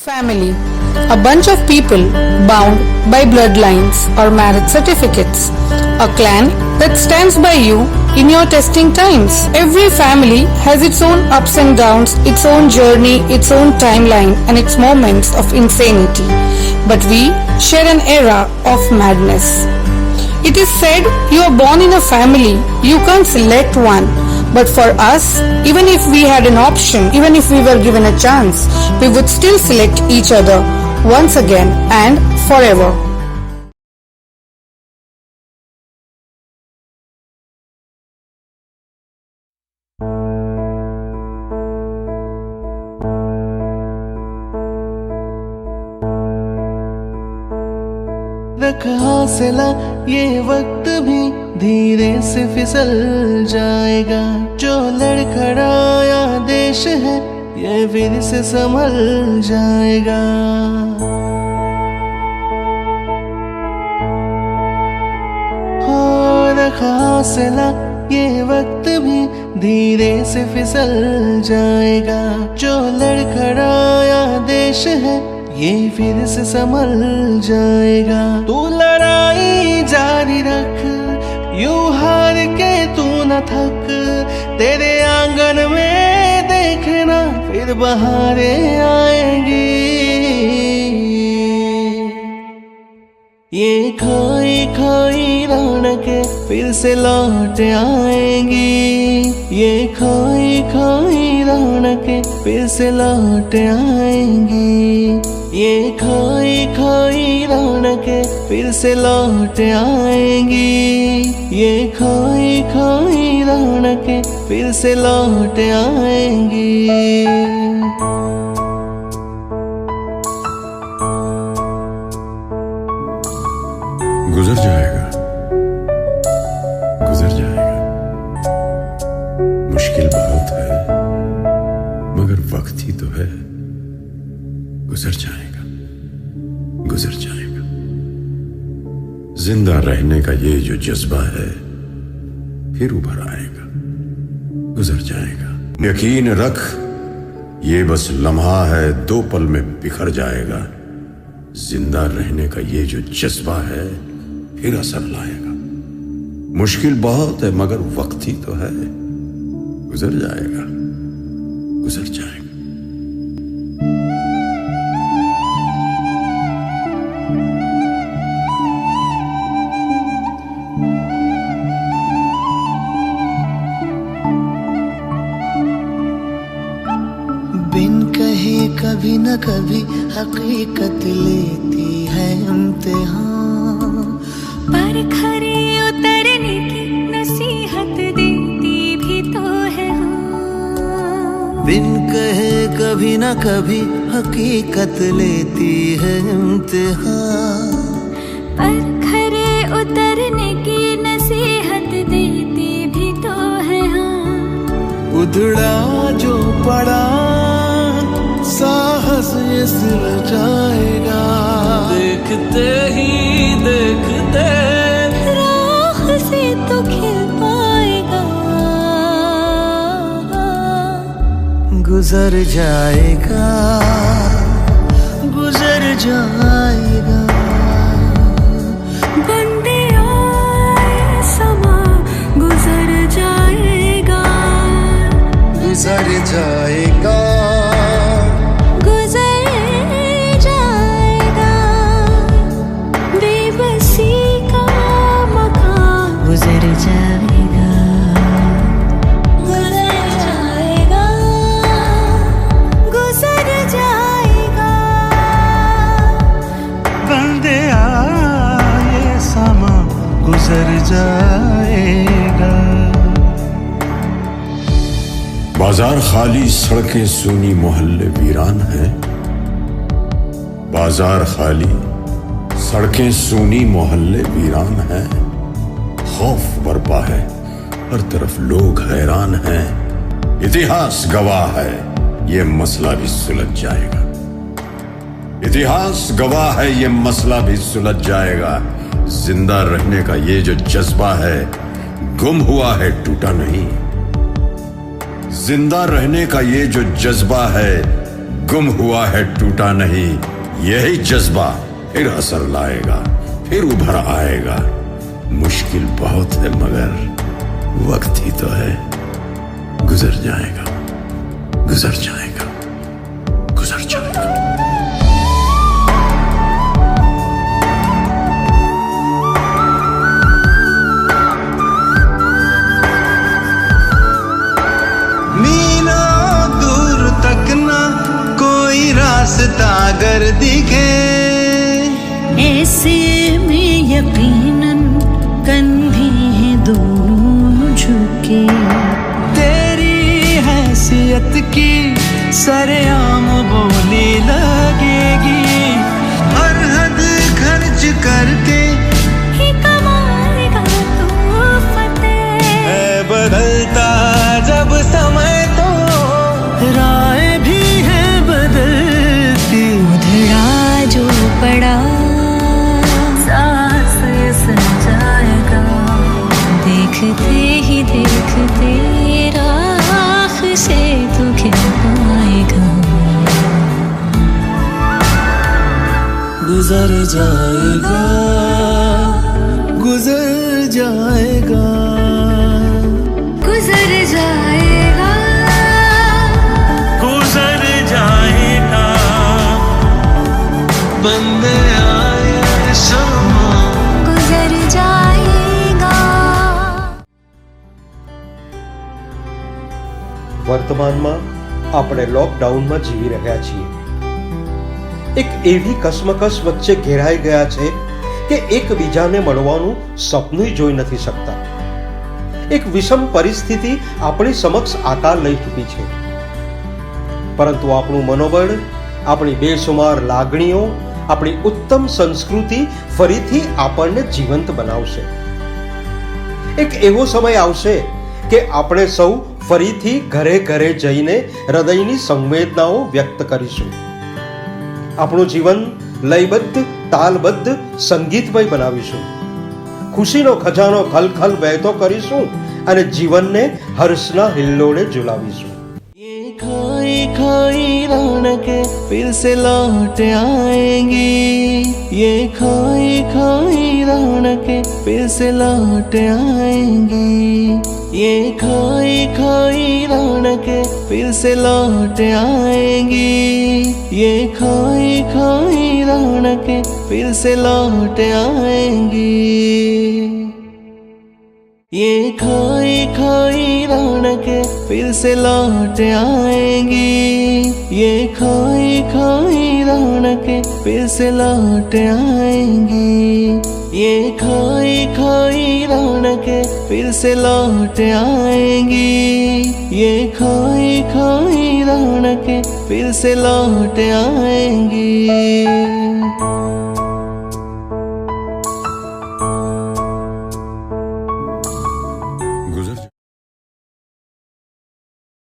Family, a bunch of people bound by bloodlines or marriage certificates. A clan that stands by you in your testing times. Every family has its own ups and downs, its own journey, its own timeline, and its moments of insanity. But we share an era of madness. It is said you are born in a family, you can't select one. But for us, even if we had an option, even if we were given a chance, we would still select each other once again and forever. रख हौसला ये वक्त भी धीरे से फिसल जाएगा। जो लड़खड़ाया देश है ये फिर से संभल जाएगा। हो रख हौसला ये वक्त भी धीरे से फिसल जाएगा। जो लड़खड़ाया देश है ये फिर से संभल जाएगा। तू लड़ाई जारी रख, यूं हार के तू न थक। तेरे आंगन में देखना फिर बहारें आएंगी। ये खोई खोई रौनकें फिर से लौट आएंगी। ये खोई खोई रौनकें फिर से लौट आएंगी। ये खोई खोई रौनकें फिर से लौट आएंगी। ये खोई खोई रौनकें फिर से लौट आएंगी। गुजर जाएगा, गुजर जाएगा। मुश्किल बहुत है मगर वक्त ही तो है। गुजर जाएगा, गुजर जाएगा। जिंदा रहने का ये जो जज्बा है फिर उभर आएगा। गुजर जाएगा। यकीन रख ये बस लम्हा है, 2 पल में बिखर जाएगा। जिंदा रहने का ये जो जज्बा है फिर असर लाएगा। मुश्किल बहुत है मगर वक्त ही तो है। गुजर जाएगा, गुजर जाएगा। बिन कहे कभी न कभी हकीकत लेती है इम्तिहान। पर खरे उतरने की नसीहत देती भी तो है। बिन कहे कभी न कभी हकीकत लेती है इम्तिहान। पर खरे उतरने की नसीहत देती भी तो है। उधड़ा जो पड़ा साहस ये सिल जाएगा। देखते ही देखते राह से तो खिल पाएगा। गुजर जाएगा, गुजर जाएगा। बंदे आए समा गुजर जाएगा। गुजर जाएगा, गुजर जाएगा। बेबसी का मकान गुजर जाएगा। गुजर जाएगा, गुजर जाएगा। बंदे आए समा गुजर जाएगा। बाजार खाली, सड़कें सूनी, मोहल्ले वीरान हैं। बाजार खाली, सड़कें सूनी, मोहल्ले वीरान हैं। खौफ बरपा है, हर तरफ लोग हैरान हैं। इतिहास गवाह है ये मसला भी सुलझ जाएगा। इतिहास गवाह है ये मसला भी सुलझ जाएगा। जिंदा रहने का ये जो जज्बा है गुम हुआ है, टूटा नहीं। जिंदा रहने का ये जो जज्बा है गुम हुआ है टूटा नहीं, यही जज्बा फिर असर लाएगा, फिर उभर आएगा। मुश्किल बहुत है मगर वक्त ही तो है, गुजर जाएगा, गुजर जाएगा, गुजर जाएगा। रास्ता अगर दिखे ऐसे में यकीनन कंधे हैं दोनों झुके। तेरी हैसियत की सरेआम बोली लगेगी, हर हद खर्च करके ही कमाएगा तू फतेह। है बदलता जब समय तो राय भी है बदलती। उधड़ा जो पड़ा सांस सर जाएगा, देखते ही देखते राख से तू खिल पाएगा। गुजर जाएगा, गुजर जाएगा, गुजर जाएगा, गुजर जाएगा। बंदे आए शमा गुजर जाएगा। વર્તમાનમાં આપણે લોકડાઉનમાં જીવી રહ્યા છીએ। એક એવી કસમકસ વચ્ચે ઘેરાઈ ગયા છે કે એકબીજાને મળવાનું સપનું જોઈ નથી શકતા। એક વિષમ પરિસ્થિતિ આપણી સમક્ષ આકાર લઈ ચૂકી છે, પરંતુ આપણું મનોબળ, આપણી બેસુમાર લાગણીઓ, આપણી ઉત્તમ સંસ્કૃતિ ફરીથી આપણને જીવંત બનાવશે। એક એવો સમય આવશે કે આપણે સૌ ફરીથી ઘરે ઘરે જઈને હૃદયની સંવેદનાઓ વ્યક્ત કરીશું। આપણું જીવન લયબદ્ધ, તાલબદ્ધ, સંગીતમય બનાવીશું। ખુશીનો ખજાનો ખલખલ વહેતો કરીશું અને જીવનને હર્ષના હિલ્લોળે ઝુલાવીશું। ये खोई खोई रौनकें फिर से लौट आएंगी, ये खोई खोई रौनकें फिर से लौट आएंगी, ये खोई खोई रौनकें फिर से लौट आएंगी, ये खोई खोई रौनकें फिर से लौट आएंगी, ये खोई खोई रौनकें फिर से लौट आएंगी, ये खोई खोई रौनकें फिर से लौट आएंगी, ये खोई खोई रौनकें फिर से लौट आएंगी, ये खोई खोई रौनकें फिर से लौट आएंगी।